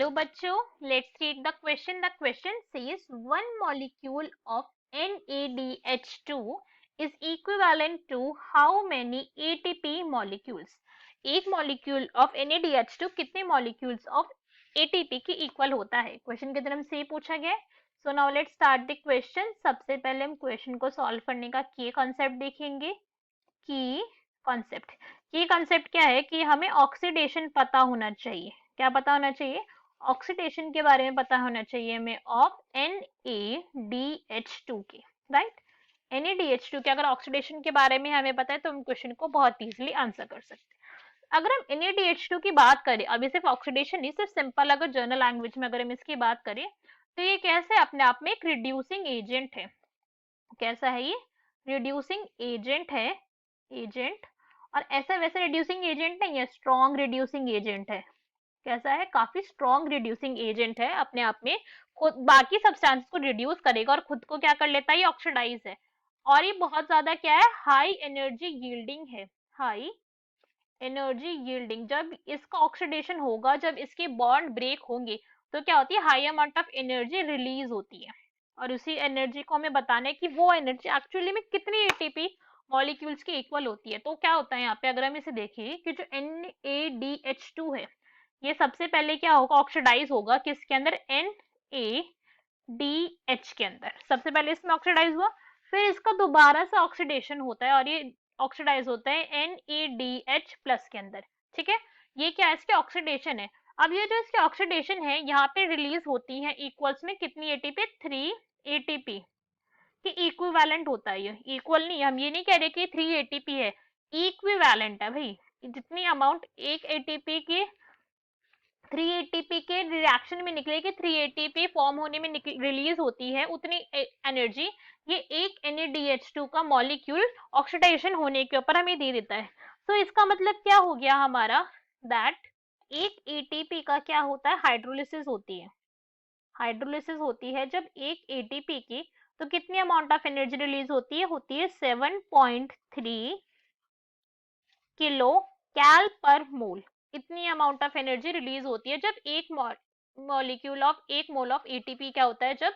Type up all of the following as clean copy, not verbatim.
Hello बच्चों, let's read the question. The question says one molecule of NaDH2 is equivalent to how many ATP molecules? एक molecule of NaDH2 कितने molecules of ATP के equal होता है? Question की तरफ से पूछा गया है. So now let's start the question. सबसे पहले हम क्वेश्चन को सॉल्व करने का की कॉन्सेप्ट देखेंगे. की कॉन्सेप्ट क्या है कि हमें ऑक्सीडेशन पता होना चाहिए. क्या पता होना चाहिए? ऑक्सीडेशन के बारे में पता होना चाहिए हमें ऑफ NaDH2 के. राइट, NaDH2 के अगर ऑक्सीडेशन के बारे में हमें पता है तो हम क्वेश्चन को बहुत इजीली आंसर कर सकते हैं. अगर हम NaDH2 की बात करें, अभी सिर्फ ऑक्सीडेशन नहीं, सिर्फ सिंपल अगर जर्नल लैंग्वेज में अगर हम इसकी बात करें तो ये कैसे अपने आप में एक रिड्यूसिंग एजेंट है. कैसा है ये? रिड्यूसिंग एजेंट है. एजेंट, और ऐसा वैसे रिड्यूसिंग एजेंट नहीं है, स्ट्रॉन्ग रिड्यूसिंग एजेंट है. कैसा है? काफी स्ट्रॉन्ग रिड्यूसिंग एजेंट है. अपने आप में खुद बाकी सब्सटेंस को रिड्यूस करेगा और खुद को क्या कर लेता है? ये ऑक्सीडाइज है. और ये बहुत ज्यादा क्या है? हाई एनर्जी यील्डिंग है. High energy yielding. जब इसका ऑक्सीडेशन होगा, जब इसके बॉन्ड ब्रेक होंगे तो क्या होती है? High amount of energy release होती है. और उसी एनर्जी को हमें बताना है कि वो एनर्जी एक्चुअली में कितनी एटीपी मॉलिक्यूल्स की इक्वल होती है. तो क्या होता है यहाँ पे, अगर हम इसे देखें कि जो NaDH2 है, ये सबसे पहले क्या होगा? ऑक्सीडाइज होगा. किसके अंदर? NaDH के अंदर. सबसे पहले इसमें ऑक्सीडाइज हुआ, फिर इसका दोबारा से ऑक्सीडेशन होता है और ये ऑक्सीडाइज होता है NaDH प्लस के अंदर. ठीक है, ये क्या है? इसके ऑक्सीडेशन है. अब ये जो इसकी ऑक्सीडेशन है यहाँ पे रिलीज होती है इक्वल्स में कितनी एटीपी? 3 एटीपी कि इक्विवेलेंट होता है. ये इक्वल नहीं, हम ये नहीं कह रहे कि 3 एटीपी है, इक्विवेलेंट है भाई. जितनी अमाउंट एक एटीपी की 3 एटीपी के रिएक्शन में निकलेगी, 3 एटीपी फॉर्म होने में रिलीज होती है, उतनी एनर्जी ये एक NaDH2 का मॉलिक्यूल ऑक्सीडाइजेशन होने के ऊपर हमें दे देता है. तो इसका मतलब क्या हो गया हमारा? दैट एक एटीपी का क्या होता है? हाइड्रोलिसिस होती है. हाइड्रोलिसिस होती है जब एक एटीपी की, तो कितनी अमाउंट ऑफ एनर्जी रिलीज होती है? होती है 7.3 किलो कैल पर मोल. इतनी अमाउंट ऑफ एनर्जी रिलीज होती है जब एक मॉलिक्यूल ऑफ एक मोल ऑफ एटीपी क्या होता है? जब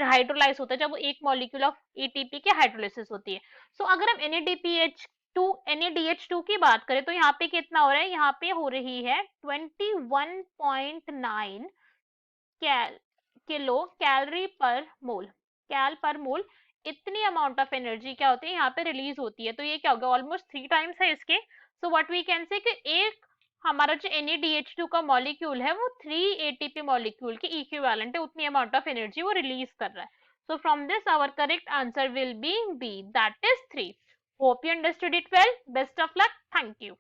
हाइड्रोलाइज होता है, जब वो एक मॉलिक्यूल ऑफ एटीपी के हाइड्रोलिसिस होती है. सो अगर हम NaDH2 की बात करें तो यहाँ पे कितना हो रहा है? यहाँ पे हो रही है 21.9 किलो कैलोरी पर मोल. कैल पर मोल. इतनी अमाउंट ऑफ एनर्जी क्या होती है? यहाँ पे रिलीज होती है. तो ये क्या होगा? ऑलमोस्ट 3 टाइम्स है इसके. So what we can say कि एक हमारा जो NaDH2 का मॉलिक्यूल है वो 3 एटीपी मॉलिक्यूल की इक्विवेलेंट है. उतनी अमाउंट ऑफ एनर्जी वो रिलीज कर रहा है. So from this our correct answer will be B, that is 3. Hope you understood it well. Best of luck. Thank you.